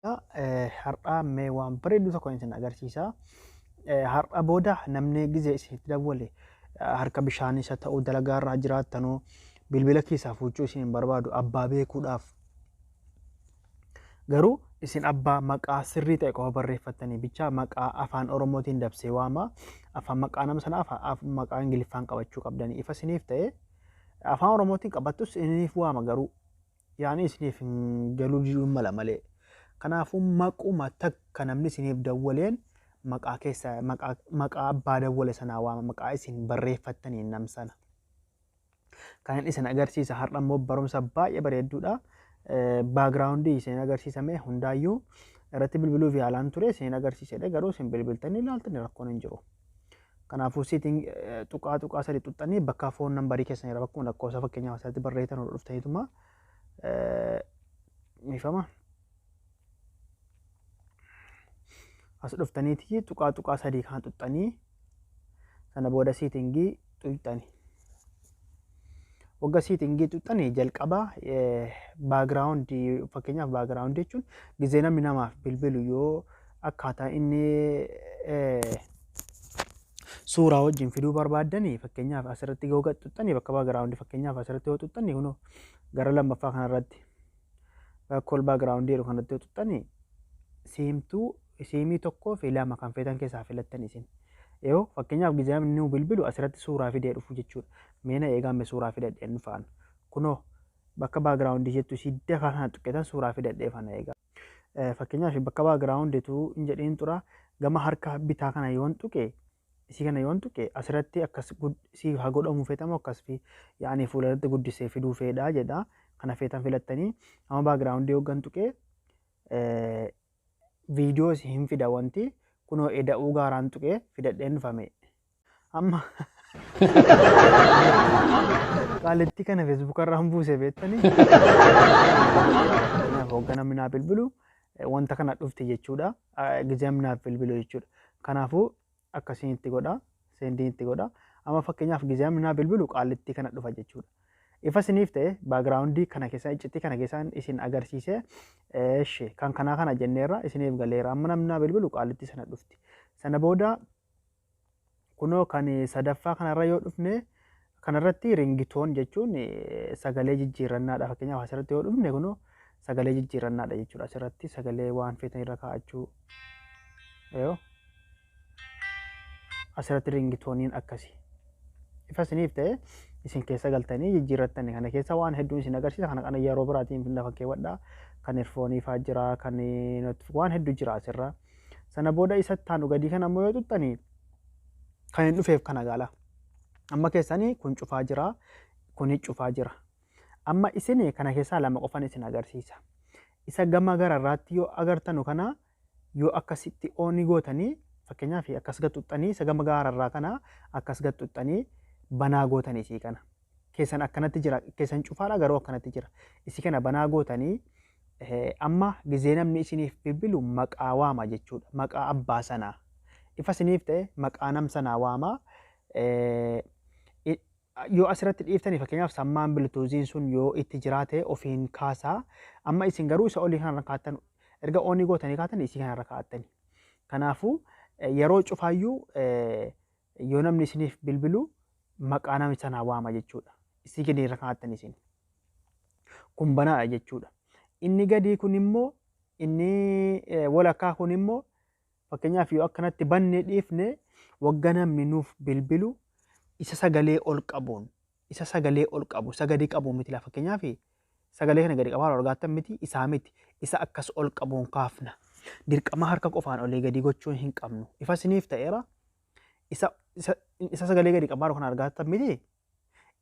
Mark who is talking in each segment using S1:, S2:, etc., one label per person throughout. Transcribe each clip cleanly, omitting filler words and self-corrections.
S1: Har'a mee waan bareedu tokko isin agarsiisa. Har'a booda namni gizee isinitti dawwale harka bishaan isa ta'uu dalagaa irraa jiraattanuu bilbila keessaa fuuchuu isin barbaadu abbaa beekuudhaaf. Garuu isin abbaa maqaa sirrii ta'e qofa barreeffattanii bicha maqaa afaan Oromootiin dabsee waama. Afaan maqaa nama sanaa maqaa Ingiliffaan qabachuu qabdanii ifa isiniif ta'e afaan Oromootiin qabattus isiniif waama garuu yaani isiniif galuu diduu mala malee. Kanaafuu maquma takka namni isiniif dawwaleen maqaa keessa maqaa abbaa dawwale sanaa waama maqaa isin barreeffattanii nam sana. Kan isin agarsiisa har'a immoo barumsa baay'ee bareedduudha. Baagiraawundii isin agarsiisame hundaayyuu irratti bilbiluuf yaalaan ture isin agarsiisedha garuu isin bilbiltanii ilaaltanii rakkoon hin jiru. Kanaafuu siitiin tuqaa sadii xuxxanii bakka foon nambarii keessan jira bakkuma lakkoofsa fakkeenyaaf asirratti barreessan dhuftaniituma ifama. As dhuftaniiti tuqaa sadii kan xuxxanii sana booda siitingii xuxxanii. Wagga siitingii xuxxanii jalqaba baagiraawundii fakkeenyaaf baagiraawundii jechuun gizee namni namaaf bilbilu yoo akkaataa inni suuraa wajjin fiduu barbaaddanii fakkeenyaaf asirratti yoo xuxxanii bakka baagiraawundii fakkeenyaaf asirratti yoo xuxxanii kunoo gara lammaffaa kanarratti bakka baagiraawundii jedhu kanatti yoo xuxxanii siimii tokkoo fi lama kan feetan keessaa filattanii isin. Yoo fakkeenyaaf gizee namni bilbilu asirratti suuraa fidee dhufu jechuudha. Meena eegamme suuraa fidadhee dhufaan. Kunoo bakka baagiraawundii jettu sidda kana tuqqetan suuraa fidadhee fana eegaa. Fakkeenyaaf bakka baagiraawundiitu hin jedhiin tura gama harka bitaa kana yoon tuqe isii kana yoon tuqe asirratti akkas si haa godhamu feetamu akkas fi yaani fuularratti guddisee fiduu feedhaa jedha. Kana feetan filattanii amma baagiraawundii hoggan tuqe viidiyoo hin fida wanti kunoo eda'uu gaaraan tuqee fidadheen dhufame. Amma qaalitti kana feesbuuk irraa buuse beektanii hoogganamni naaf bilbilu wanta kana dhufte jechuudha. Gizee naaf bilbilu jechuudha. Kanaafuu akkasiin itti godha seendiin itti godha. Amma fakkeenyaaf gizee naaf bilbilu qaalitti kana dhufa jechuudha. Ifa isiniif ta'e baagiraawundii kana keessa iccitii kana keessaan isin agarsiise kan kana jenneerra isiniif galeera. Amma namni naaf bilbilu qaalitti sana dhufti. Sana booda kunoo kan sadaffaa kanarra yoo dhufne kanarratti ringitoon jechuun sagalee jijjiirannaadha. Fakkeenyaaf asirratti yoo dhufne kunoo sagalee jijjiirannaadha jechuudha. Asirratti sagalee waan feetan irra kaa'achuu. Asirratti ringitooniin akkasi. Ifa isiniif ta'e isin keessa galtanii jijjiirrattanii kana keessa waan hedduun isin agarsiisa. Kana yeroo biraatiin lafa keewwadhaa. Kan irfoonii fa'aa jira kan waan hedduu jira asirra. Sana booda isatti taanu gadii kana ammoo yoo xuxxanii kan hin dhufeef kana gaala. Amma keessanii kun cufaa jira kun cufaa jira. Amma isin kana keessaa lama qofan isin agarsiisa. Isa gama gararraatti yoo agartanu kana yoo akkasitti ooni gootanii fakkeenyaaf akkas gaxuxxanii isa gama gararraa kana akkas gaxuxxanii banaa gootanii isii kana. Keessan akkanatti jira keessan cufaadha garuu akkanatti jira. Isii kana banaa gootanii amma gizee namni isiniif bilbilu maqaa waama jechuudha. Maqaa abbaa sanaa. Ifa isiniif ta'e maqaa nam sanaa waama. Yoo asirratti dhiiftanii fakkeenyaaf sammaan biltuuziin sun yoo itti jiraate ofiin kaasaa. Amma isin garuu isa olii kanarra kaa'attan erga oonii gootanii kaa'attan isii kanarra kaa'attani. Kanaafuu yeroo cufaayyuu yoo namni isiniif bilbilu maqaa nama sanaa waama jechuudha. Isii gadi irra kaa'attan isin. Kun banaadha jechuudha. Inni gadii kun immoo inni walakkaa kun immoo fakkeenyaaf yoo akkanatti bannee dhiifne wagga namni nuuf bilbilu isa sagalee ol qabuun isa sagalee ol qabu sagalee qabu miti lafa fakkeenyaaf sagalee kana gadi qabaa argaattan miti isaa miti isa akkas ol qabuun kaafna. Dirqama harka qofaan olii gadi gochuun hin qabnu. Ifa isiniif ta'eera isa sagalee gadi qabaa kan argaattan miti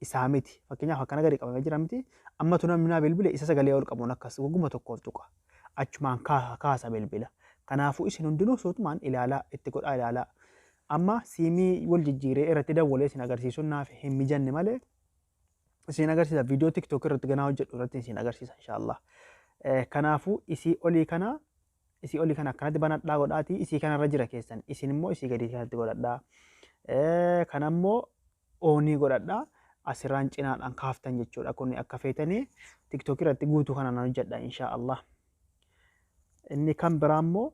S1: isaa miti. Fakkeenyaaf akkana gadi qabamee jira miti. Amma tu namni naa bilbile isa sagalee ol qabuun akkas wagguma tokkoof tuqa. Achumaan kaasa bilbila. Kanaafuu isin hundinuu suutumaan ilaalaa itti godhaa ilaalaa. Amma siimii wal jijjiiree irratti dawwalee isin agarsiisuun naaf hin mijanne malee isin agarsiisa. Viidiyoo TikTok irratti ganaa hojjedhu irratti isin agarsiisa inshallah. Kanaafuu isii olii kana akkanatti banadhaa godhaatii isii kanarra jira keessan. Isin immoo isii gadi kanatti godhadhaa. Kanammoo oonii godhadhaa. Asirraan cinaadhaan kaaftan jechuudha. Kun akka feetanii TikTok irratti guutuu kanaan hojjedha inshallah. Inni kan biraa immoo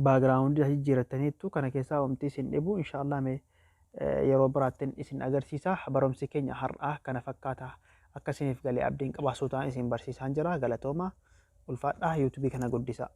S1: baagiraawundii jijjiirrataniitu kana keessaa wanti isin dhibu inshaallah yeroo biraattiin isin agarsiisa. Barumsi keenya har'aa kana fakkaata. Akka isiniif galee abdiin qabaasu ta'an isin barsiisaan jira. Galatooma ulfaadhaa yuutuubii kana guddisaa.